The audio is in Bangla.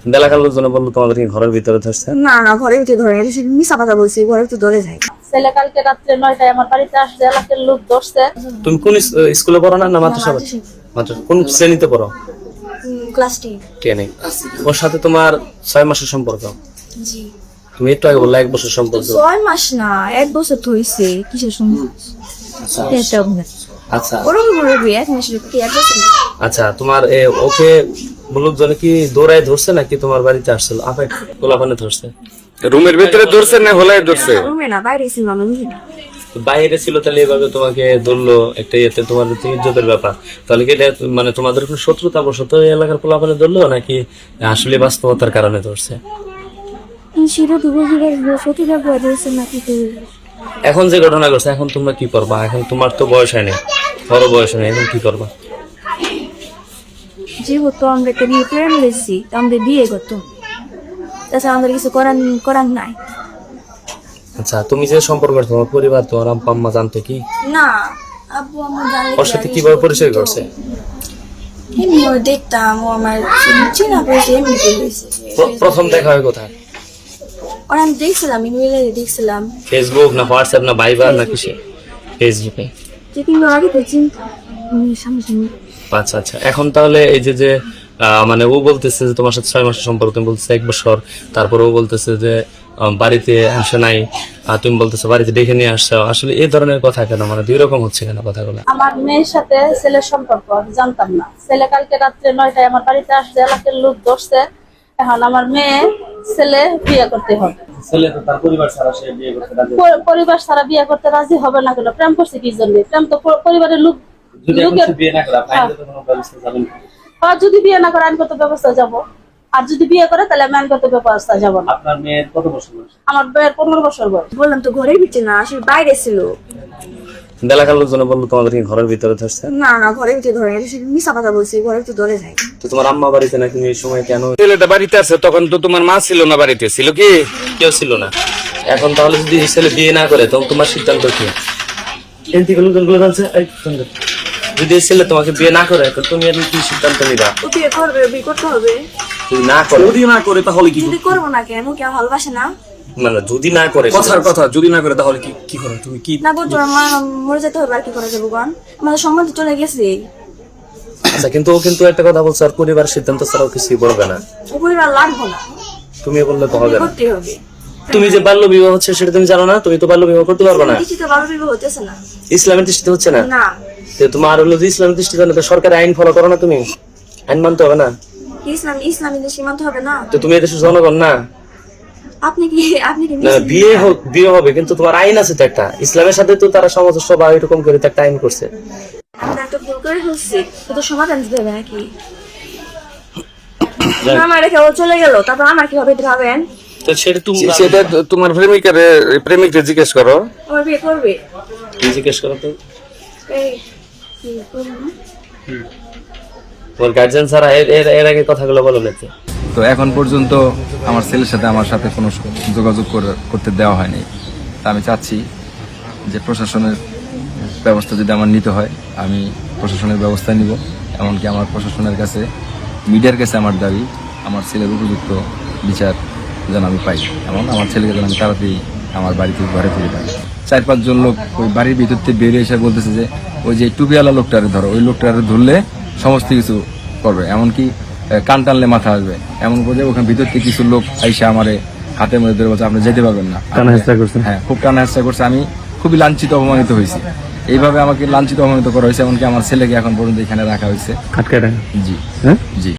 এলাকার লোকজন বললো তোমাদেরকে ঘরের ভিতরে ধরছে। না না, ঘরের ভিতরে ধরে গেছে, মিশা কথা বলছি, ঘরের ভিতরে ধরে যায়। ছেলে কালকে রাত্রে 9টায় আমার বাড়িতে আসছে, এলাকার লোক ধরছে। তুমি কোন স্কুলে পড়ো না মাদ্রাসা? মাদ্রাসা কোন শ্রেণীতে পড়ো? ক্লাস 10 ওর সাথে তোমার 6 মাসের সম্পর্ক? জি। তুমি একটু আগে বললে 1 বছর সম্পর্ক। 6 মাস না, 1 বছর তো হইছে। কিসের সম্পর্ক? আচ্ছা ওরকম বলবি 1 মাস কি 1 বছর? আচ্ছা, তোমার ওকে লোকজনে কি দৌড়ায় ধরছে নাকি তোমার বাড়িতে আসছিল? আপে গোলাপানে ধরছে? রুমের ভিতরে ধরছে না হলায় ধরছে? রুমে না, বাইরে ছিল আমি। বাইরে ছিল, তাহলে এভাবে তোমাকে ধরলো একটা ইয়েতে, তোমার ইজ্জতের ব্যাপার। তাহলে কি এটা মানে তোমাদের কোনো শত্রুতা বশত এলাকার পোলাপানে ধরলো নাকি আসলে বাস্তবতার কারণে ধরছে? সেটা তো বুঝি সত্যি লাগবে ধরছে নাকি তো। এখন যে ঘটনা ঘটছে, এখন তোমরা কি করবা? এখন তোমার তো বয়স হয়নি, বড় বয়স হয়নি, এখন কি করবা? যেহেতু আমরা একটা বিয়ে প্রেম লেছি, আমাদের বিয়ে করতো, তাছাড়া আমাদের কিছু করার নাই। আচ্ছা, তুমি যে সম্পর্ক তোমার পরিবার, তোমার আব্বা আম্মা জানতো কি? না, আব্বু আম্মু জানে। ওর সাথে কিভাবে পরিচয় করছে? এমনি দেখতাম, ও আমার চেনা পেয়েছে, এমনি পেয়েছে। প্রথম দেখা হয় কোথায়? ওরা আমি দেখছিলাম, ইমেলে দেখছিলাম। ফেসবুক না হোয়াটসঅ্যাপ না ভাইবার না কিসে? ফেসবুকে। যে 3 মাস আগে তো চিন্তা সামনে সামনে। আচ্ছা আচ্ছা, এখন তাহলে এই যে মানে ও বলতেছে যে তোমার সাথে 6 মাসের সম্পর্ক, তুমি বলতেছে 1 বছর, তারপর ও বলতেছে যে বাড়িতে আসে নাই, আর তুমি বলতেছো বাড়িতে ডেকে নিয়ে আসছো। আসলে এই ধরনের কথা কেন, মানে দুই রকম হচ্ছে কেন কথাগুলো? আমার মেয়ের সাথে ছেলের সম্পর্ক আমি জানতাম না। ছেলে কালকে রাত্রে 9টায় আমার বাড়িতে আসছে, এলাকার লোক ধরছে। এখন আমার মেয়ে ছেলে বিয়ে করতে হবে। ছেলে তো তার পরিবার ছাড়া সে বিয়ে করতে রাজি। পরিবার ছাড়া বিয়ে করতে রাজি হবে না কেন? প্রেম করছে কি জন্য? প্রেম তো পরিবারের লোক। যদি এখন সে বিয়ে না করে আইনগত কোনো ব্যবস্থা যাবেন? আর যদি বিয়ে না করে আইনগত ব্যবস্থা যাব, আর যদি বিয়ে করে তাহলে আমি আইনগত ব্যবস্থা যাব না। আপনার মেয়ের কত বছর বয়স? আমার মেয়ের 15 বছর বয়স। বললাম তো ঘরের ভিতরে না, আসলে বাইরে ছিল। এলাকার লোকজন বললো তোমাদেরকে ঘরের ভিতরে ধরছে। না না, ঘরের ভিতরে ধরে গেছে, মিশা কথা বলছি, ঘরের ভিতরে ধরে যায়। তো তোমার আম্মা বাড়িতে নাকি এই সময় কেন? ছেলেটা বাড়িতে আছে, তখন তো তোমার মা ছিল না বাড়িতে, ছিল কি? কেউ ছিল না। এখন তাহলে যদি ছেলে বিয়ে না করে তখন তোমার সিদ্ধান্ত কি? যদি ছেলে তোমাকে বিয়ে না করে তো তুমি আর কি সিদ্ধান্ত নিবা? ও বিয়ে করবে, বিয়ে করতে হবে। যদি না করে? যদি না করে তাহলে কি? যদি করবো না কেন, কেউ ভালোবাসে না? মানে যদি না করে, কথার কথা, যদি না করে তাহলে কি করো তুমি? কি না বলতো আমার মরে যেতে হবে, আর কি করা যাবে গান? আমাদের সম্বন্ধ চলে গেছে। আচ্ছা, কিন্তু ও কিন্তু একটা কথা বলছে, আর পরিবার সিদ্ধান্ত ছাড়াও কিছুই বলবে না। ও পরিবার লাগবো না, তুমি বললে তো হবে না। করতে হবে। তুমি যে বাল্য বিবাহ হচ্ছে সেটা তুমি জানো না? তুমি তো বাল্য বিবাহ করতে পারবে না। কিছুতে ভালো বিবাহ হতেছে না। ইসলামের দৃষ্টিতে হচ্ছে না? না, তো তোমার হলো যে ইসলামের দৃষ্টিতে হলে তো সরকারি আইন ফলো করো না, তুমি আইন মানতে হবে না? ইসলামী সীমান্ত হবে না। তো তুমি এদেশের জনগণ না? আপনি কি না, বিয়ে হবে কিন্তু তোমার আইন আছে তো একটা। ইসলামের সাথে তো তারা সামঞ্জস্য বা এরকম করে তো একটা আইন করছে। আমরা একটা ভুল করে ফেলছি, তো সমাধান দিতে হবে নাকি? আমার রেখে ও চলে গেল, তারপর আমার কি হবে এটা ভাবেন? তো সেটা তুমি তোমার প্রেমিককে জিজ্ঞেস করো। আমার বিয়ে করবে। জিজ্ঞেস করো তো। এই কি করবো না? ওর গার্জেন ছাড়া এর আগে কথাগুলো বলো না। তো এখন পর্যন্ত আমার ছেলের সাথে আমার সাথে কোনো যোগাযোগ করতে দেওয়া হয়নি। তা আমি চাচ্ছি যে প্রশাসনের ব্যবস্থা যদি আমার নিতে হয়, আমি প্রশাসনের ব্যবস্থা নিব। এমনকি আমার প্রশাসনের কাছে, মিডিয়ার কাছে আমার দাবি, আমার ছেলের উপযুক্ত বিচার যেন আমি পাই, এমন আমার ছেলেকে যেন আমি তাড়াতাড়ি আমার বাড়িতে ঘরে ফিরে পাই। 4-5 জন লোক ওই বাড়ির ভিতর থেকে বেরিয়ে এসে বলতেছে যে ওই যে টুপিওয়ালা লোকটারে ধরো, ওই লোকটারে ধরলে সমস্ত কিছু করবে, এমনকি কান টানলে মাথা আসবে, এমন করে ওখানে ভিতর থেকে কিছু লোক আইসা আমারে হাতের মধ্যে ধরে বলছে আপনি যেতে পারবেন না। হ্যাঁ, খুব টানা হেঁচড়া করছে। আমি খুবই লাঞ্ছিত অপমানিত হয়েছি। এইভাবে আমাকে লাঞ্ছিত অপমানিত করা হয়েছে, এমনকি আমার ছেলেকে এখন পর্যন্ত এখানে রাখা হয়েছে। জি, জি।